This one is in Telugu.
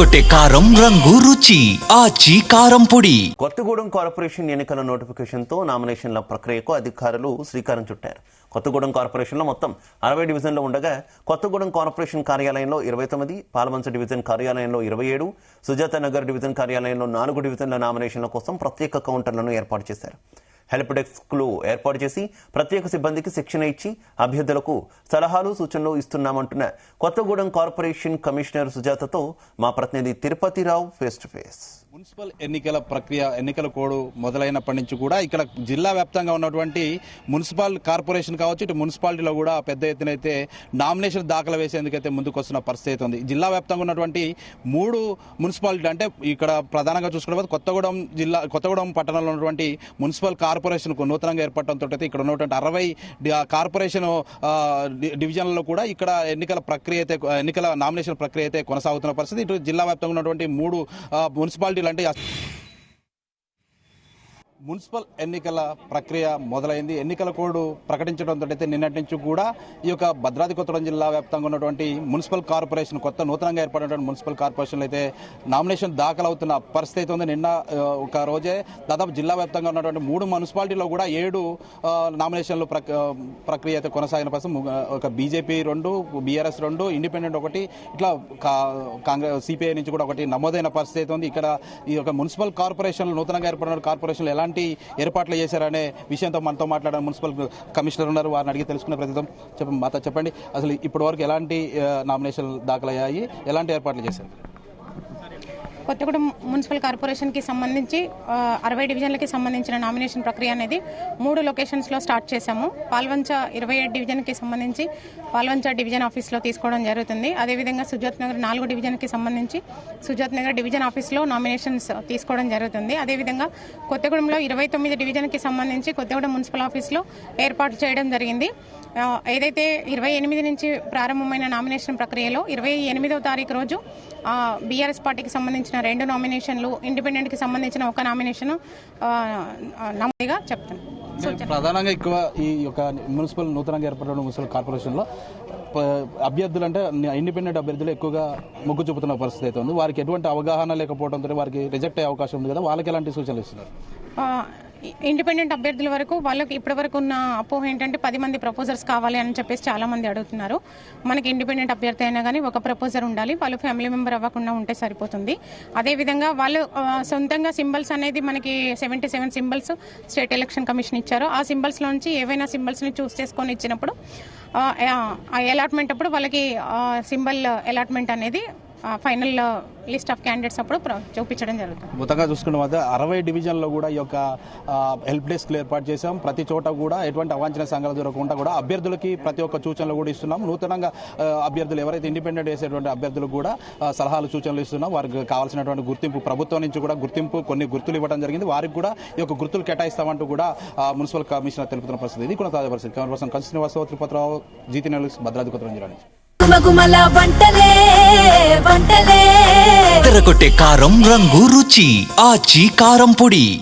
తెరకొట్టే కారం రంగు రుచి ఆచి కారం పొడి. కొత్తగూడెం కార్పొరేషన్ ఎన్నికల నోటిఫికేషన్తో నామినేషన్ల ప్రక్రియకు అధికారులు శ్రీకారం చుట్టారు. కొత్తగూడెం కార్పొరేషన్లో మొత్తం 60 డివిజన్లు ఉండగా కొత్తగూడెం కార్పొరేషన్ కార్యాలయంలో 29, పాల్వంచ డివిజన్ కార్యాలయంలో 27, సుజాత నగర్ డివిజన్ కార్యాలయంలో 4 డివిజన్ల నామినేషన్ల కోసం ప్రత్యేక కౌంటర్లను ఏర్పాటు చేశారు. హెల్ప్ డెస్క్లు ఏర్పాటు చేసి ప్రత్యేక సిబ్బందికి శిక్షణ ఇచ్చి అభ్యర్థులకు సలహాలు సూచనలు ఇస్తున్నామంటున్న కొత్తగూడెం కార్పొరేషన్ కమిషనర్ సుజాతతో మా ప్రతినిధి Tirupatirao face to face. Municipal ఎన్నికల ప్రక్రియ ఎన్నికల కోడ్ మొదలైనప్పటి నుంచి కూడా ఇక్కడ జిల్లా వ్యాప్తంగా ఉన్నటువంటి మున్సిపల్ కార్పొరేషన్ కావచ్చు, ఇటు మున్సిపాలిటీలో కూడా పెద్ద ఎత్తున అయితే నామినేషన్ దాఖలు వేసేందుకైతే ముందుకు వస్తున్న పరిస్థితి ఉంది. జిల్లా వ్యాప్తంగా ఉన్నటువంటి 3 మున్సిపాలిటీ అంటే ఇక్కడ ప్రధానంగా చూసుకున్నప్పుడు కొత్తగూడెం పట్టణంలో ఉన్నటువంటి మున్సిపల్ కార్పొరేషన్ నూతనంగా ఏర్పడటంతో అయితే ఇక్కడ ఉన్నటువంటి 60 కార్పొరేషన్ డివిజన్లలో కూడా ఇక్కడ ఎన్నికల నామినేషన్ ప్రక్రియ అయితే కొనసాగుతున్న పరిస్థితి. ఇటు జిల్లా వ్యాప్తంగా ఉన్నటువంటి 3 మున్సిపాలిటీలు అంటే మున్సిపల్ ఎన్నికల ప్రక్రియ మొదలైంది. ఎన్నికల కోడ్ ప్రకటించడంతో అయితే నిన్నటి నుంచి కూడా ఈ యొక్క భద్రాద్రి కొత్తగూడెం జిల్లా వ్యాప్తంగా ఉన్నటువంటి మున్సిపల్ కార్పొరేషన్ నూతనంగా ఏర్పడినటువంటి మున్సిపల్ కార్పొరేషన్లు అయితే నామినేషన్ దాఖలవుతున్న పరిస్థితి ఉంది. నిన్న ఒక రోజే దాదాపు జిల్లా వ్యాప్తంగా ఉన్నటువంటి 3 మున్సిపాలిటీలో కూడా 7 నామినేషన్లు ప్రక్రియ అయితే కొనసాగిన పరిస్థితి. ఒక బీజేపీ 2, బీఆర్ఎస్ 2, ఇండిపెండెంట్ 1, ఇట్లా కాంగ్రెస్ సిపిఐ నుంచి కూడా 1 నమోదైన పరిస్థితి ఉంది. ఇక్కడ ఈ యొక్క మున్సిపల్ కార్పొరేషన్లు నూతనంగా ఏర్పడిన కార్పొరేషన్లు ఎలాంటి ఏర్పాట్లు చేశారనే విషయంతో మనతో మాట్లాడిన మున్సిపల్ కమిషనర్ ఉన్నారు. వారిని అడిగి తెలుసుకునే ప్రయత్నం చెప్పండి. అసలు ఇప్పటి వరకు ఎలాంటి నామినేషన్లు దాఖలయ్యాయి, ఎలాంటి ఏర్పాట్లు చేశారు? కొత్తగూడెం మున్సిపల్ కార్పొరేషన్కి సంబంధించి 60 డివిజన్లకి సంబంధించిన నామినేషన్ ప్రక్రియ అనేది 3 లొకేషన్స్లో స్టార్ట్ చేశాము. పాల్వంచ 27 డివిజన్కి సంబంధించి పాల్వంచ డివిజన్ ఆఫీస్లో తీసుకోవడం జరుగుతుంది. అదేవిధంగా సుజాత్ నగర్ 4 డివిజన్కి సంబంధించి సుజాత్ నగర్ డివిజన్ ఆఫీస్లో నామినేషన్స్ తీసుకోవడం జరుగుతుంది. అదేవిధంగా కొత్తగూడెంలో 29 డివిజన్కి సంబంధించి కొత్తగూడెం మున్సిపల్ ఆఫీస్లో ఏర్పాటు చేయడం జరిగింది. ఏదైతే 28 నుంచి ప్రారంభమైన నామినేషన్ ప్రక్రియలో 28వ తారీఖు రోజు బీఆర్ఎస్ పార్టీకి సంబంధించిన 2 నామినేషన్లు, ఇండిపెండెంట్కి సంబంధించిన 1 నామినేషన్ నమోదుగా చెప్తాను. ప్రధానంగా ఎక్కువ ఈ యొక్క నూతనంగా ఏర్పడిన మున్సిపల్ కార్పొరేషన్లో అభ్యర్థులు అంటే ఇండిపెండెంట్ అభ్యర్థులు ఎక్కువగా మొగ్గు చూపుతున్న పరిస్థితి అయితే ఉంది. వారికి ఎటువంటి అవగాహన లేకపోవడంతో వారికి రిజెక్ట్ అయ్యే అవకాశం ఉంది కదా, వాళ్ళకి ఎలాంటి సూచనలు ఇస్తున్నారు? ఇండిపెండెంట్ అభ్యర్థుల వరకు వాళ్ళకి ఇప్పటి వరకు ఉన్న అపోహ ఏంటంటే 10 మంది ప్రపోజర్స్ కావాలి అని చెప్పేసి చాలా మంది అడుగుతున్నారు. మనకి ఇండిపెండెంట్ అభ్యర్థి అయినా కానీ ఒక ప్రపోజర్ ఉండాలి, వాళ్ళు ఫ్యామిలీ మెంబర్ అవ్వకుండా ఉంటే సరిపోతుంది. అదేవిధంగా వాళ్ళు సొంతంగా సింబల్స్ అనేది మనకి 77 సింబల్స్ స్టేట్ ఎలక్షన్ కమిషన్ ఇచ్చారు. ఆ సింబల్స్లో నుంచి ఏవైనా సింబల్స్ని చూస్ చేసుకొని ఇచ్చినప్పుడు ఆ అలాట్మెంట్ అప్పుడు వాళ్ళకి సింబల్ అలాట్మెంట్ అనేది ఫైనల్ లిస్ట్ ఆఫ్ క్యాండిడేట్స్ అప్పుడు చూపించడం జరుగుతుంది. మొత్తంగా చూసుకున్న 60 డివిజన్లో కూడా ఈ యొక్క హెల్ప్ డెస్క్లు ఏర్పాటు చేశాం. ప్రతి చోట కూడా ఎటువంటి అవాంఛనీయ సంఘటనలు జరగకుండా కూడా అభ్యర్థులకి ప్రతి ఒక్క సూచనలు కూడా ఇస్తున్నాం. నూతనంగా అభ్యర్థులు ఎవరైతే ఇండిపెండెంట్ చేసేటువంటి అభ్యర్థులకు కూడా సలహాలు సూచనలు ఇస్తున్నాం. వారికి కావాల్సినటువంటి గుర్తింపు ప్రభుత్వం నుంచి కూడా కొన్ని గుర్తులు ఇవ్వడం జరిగింది. వారికి కూడా ఈ యొక్క గుర్తులు కేటాయిస్తామంటూ కూడా మున్సిపల్ కమిషనర్ తెలుపుతున్న పరిస్థితి. ఇది కూడా తాజా పరిస్థితి. Camera person Srinivasarao, Tirupatirao, GT news, Bhadradri Kothagudem జిల్లా నుంచి. తెరకొట్టే కారం రంగు రుచి ఆచి కారం పొడి.